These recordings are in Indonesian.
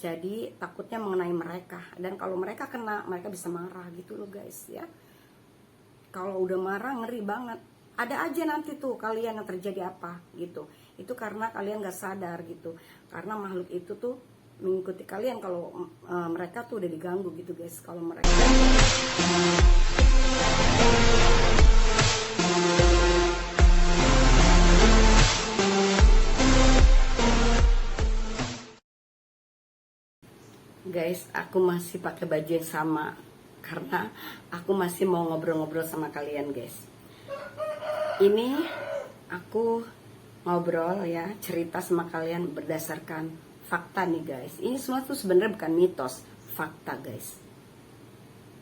Jadi takutnya mengenai mereka, dan kalau mereka kena, mereka bisa marah gitu loh guys ya. Kalau udah marah ngeri banget. Ada aja nanti tuh kalian yang terjadi apa gitu. Itu karena kalian gak sadar gitu. Karena makhluk itu tuh mengikuti kalian kalau mereka tuh udah diganggu gitu guys. Kalau mereka guys, aku masih pakai baju yang sama karena aku masih mau ngobrol-ngobrol sama kalian guys. Ini aku ngobrol ya, cerita sama kalian berdasarkan fakta nih guys. Ini semua tuh sebenarnya bukan mitos, fakta guys.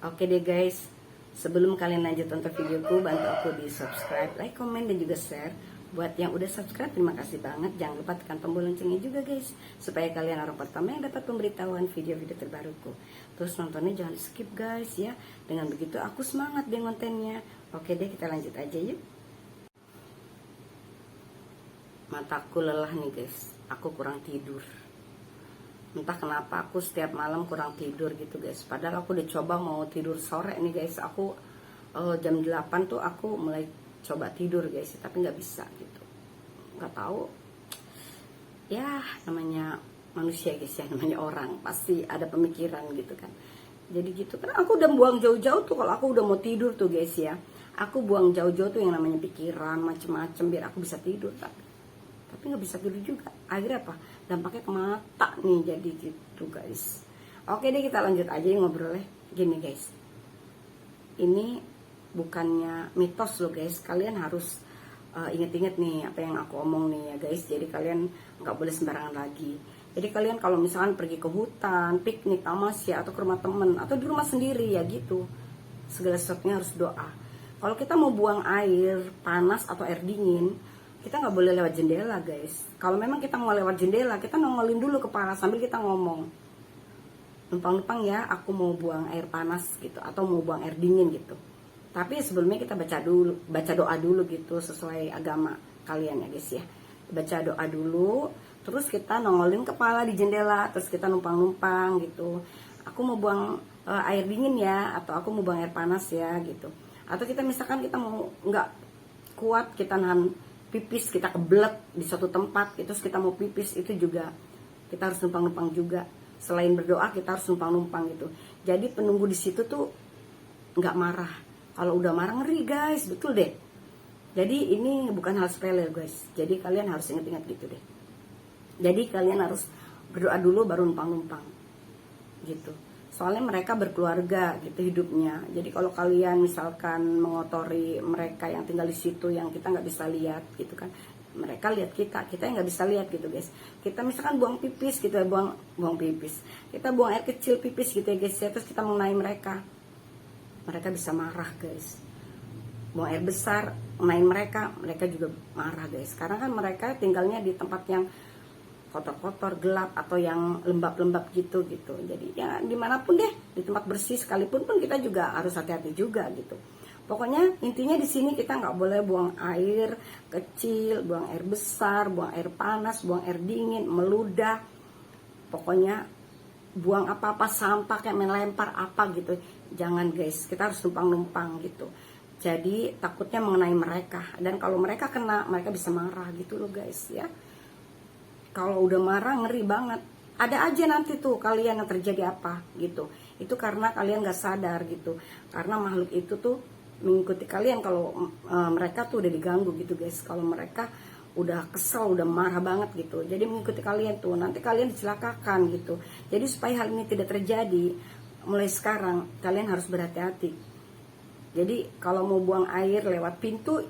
Oke deh guys, sebelum kalian lanjut nonton videoku, bantu aku di subscribe, like, komen, dan juga share. Buat yang udah subscribe, terima kasih banget. Jangan lupa tekan tombol loncengnya juga guys, supaya kalian orang pertama yang dapat pemberitahuan video-video terbaruku. Terus nontonnya jangan skip guys ya. Dengan begitu aku semangat di kontennya. Oke deh, kita lanjut aja yuk. Mataku lelah nih guys, aku kurang tidur. Entah kenapa aku setiap malam kurang tidur gitu guys. Padahal aku udah coba mau tidur sore nih guys. Aku jam 8 tuh aku mulai coba tidur guys, tapi nggak bisa gitu. Nggak tahu. Ya namanya manusia guys ya, namanya orang pasti ada pemikiran gitu kan. Jadi gitu kan, aku udah buang jauh-jauh tuh kalau aku udah mau tidur tuh guys ya. Aku buang jauh-jauh tuh yang namanya pikiran macem-macem biar aku bisa tidur, tapi nggak bisa tidur juga. Akhirnya apa? Dampaknya ke mata nih, jadi gitu guys. Oke deh, kita lanjut aja ngobrolnya. Gini guys, ini bukannya mitos loh guys. Kalian harus inget-inget nih apa yang aku omong nih ya guys. Jadi kalian nggak boleh sembarangan lagi. Jadi kalian kalau misalkan pergi ke hutan, piknik, tamasya, atau ke rumah temen, atau di rumah sendiri ya gitu, segala sesuatunya harus doa. Kalau kita mau buang air panas atau air dingin, kita nggak boleh lewat jendela guys. Kalau memang kita mau lewat jendela, kita nongolin dulu kepala sambil kita ngomong, numpang-numpang ya, aku mau buang air panas gitu, atau mau buang air dingin gitu. Tapi sebelumnya kita baca doa dulu gitu, sesuai agama kalian ya guys ya. Baca doa dulu, terus kita nongolin kepala di jendela, terus kita numpang-numpang gitu. Aku mau buang air dingin ya, atau aku mau buang air panas ya gitu. Atau kita misalkan kita mau nggak kuat, kita nahan pipis, kita kebelet di suatu tempat, terus kita mau pipis, itu juga kita harus numpang-numpang juga. Selain berdoa, kita harus numpang-numpang gitu. Jadi penunggu di situ tuh nggak marah. Kalau udah marah ngeri guys, betul deh. Jadi ini bukan hal sepele guys. Jadi kalian harus ingat-ingat gitu deh. Jadi kalian harus berdoa dulu baru numpang-numpang gitu. Soalnya mereka berkeluarga gitu hidupnya. Jadi kalau kalian misalkan mengotori mereka yang tinggal di situ, yang kita nggak bisa lihat gitu kan, mereka lihat kita yang nggak bisa lihat gitu guys. Kita misalkan buang pipis gitu ya, buang pipis, kita buang air kecil pipis gitu ya guys ya, terus kita mengenai mereka bisa marah guys. Buang air besar mengenai mereka juga marah guys. Karena kan mereka tinggalnya di tempat yang kotor-kotor, gelap, atau yang lembab-lembab gitu. Jadi ya dimanapun deh, di tempat bersih sekalipun pun kita juga harus hati-hati juga gitu. Pokoknya intinya di sini kita nggak boleh buang air kecil, buang air besar, buang air panas, buang air dingin, meludah. Pokoknya buang apa-apa, sampah kayak main lempar apa gitu. Jangan guys, kita harus numpang-numpang gitu. Jadi takutnya mengenai mereka, dan kalau mereka kena, mereka bisa marah gitu loh guys ya. Kalau udah marah ngeri banget. Ada aja nanti tuh kalian yang terjadi apa gitu. Itu karena kalian gak sadar gitu. Karena makhluk itu tuh mengikuti kalian kalau mereka tuh udah diganggu gitu guys. Kalau mereka udah kesel, udah marah banget gitu. Jadi mengikuti kalian tuh, nanti kalian dicelakakan gitu. Jadi supaya hal ini tidak terjadi, mulai sekarang kalian harus berhati-hati. Jadi kalau mau buang air lewat pintu,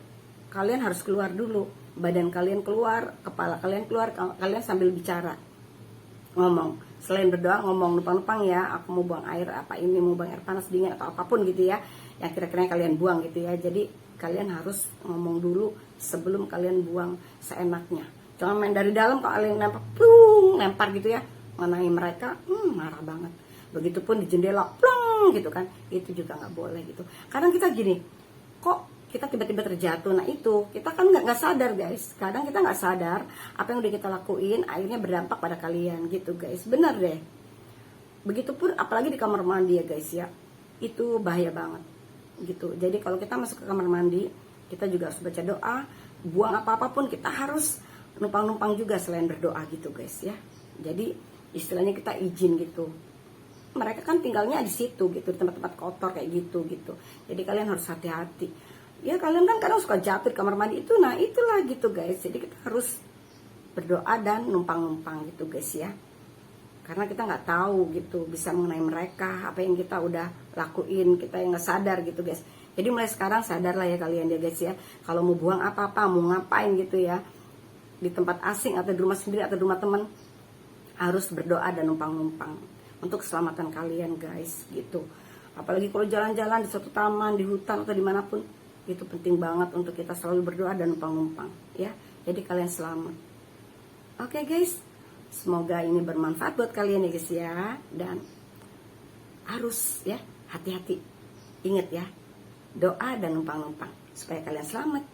kalian harus keluar dulu. Badan kalian keluar, kepala kalian keluar, kalian sambil bicara, ngomong. Selain berdoa, ngomong numpang-numpang ya, aku mau buang air apa ini, mau buang air panas, dingin, atau apapun gitu ya, yang kira-kira kalian buang gitu ya. Jadi kalian harus ngomong dulu sebelum kalian buang seenaknya. Jangan main dari dalam, kalau kalian lempar gitu ya, mengenai mereka, marah banget. Begitupun di jendela, plong gitu kan, itu juga nggak boleh gitu. Kadang kita gini, kok kita tiba-tiba terjatuh. Nah itu kita kan nggak sadar guys. Kadang kita nggak sadar apa yang udah kita lakuin akhirnya berdampak pada kalian gitu guys. Bener deh. Begitupun apalagi di kamar mandi ya guys ya, itu bahaya banget gitu. Jadi kalau kita masuk ke kamar mandi, kita juga harus baca doa. Buang apa-apapun kita harus numpang-numpang juga selain berdoa gitu guys ya. Jadi istilahnya kita izin gitu. Mereka kan tinggalnya di situ gitu, di tempat-tempat kotor kayak gitu. Jadi kalian harus hati-hati. Ya kalian kan kadang suka jatuh di kamar mandi itu, nah itulah gitu guys. Jadi kita harus berdoa dan numpang-numpang gitu guys ya. Karena kita nggak tahu gitu bisa mengenai mereka, apa yang kita udah lakuin, kita yang nggak sadar gitu guys. Jadi mulai sekarang sadarlah ya kalian ya guys ya. Kalau mau buang apa-apa, mau ngapain gitu ya, di tempat asing atau di rumah sendiri atau di rumah teman, harus berdoa dan numpang-numpang untuk keselamatan kalian guys gitu. Apalagi kalau jalan-jalan di suatu taman, di hutan atau dimanapun, itu penting banget untuk kita selalu berdoa dan numpang-numpang ya. Jadi kalian selamat. Oke guys, semoga ini bermanfaat buat kalian ya guys ya. Dan harus ya hati-hati, ingat ya, doa dan numpang-numpang supaya kalian selamat.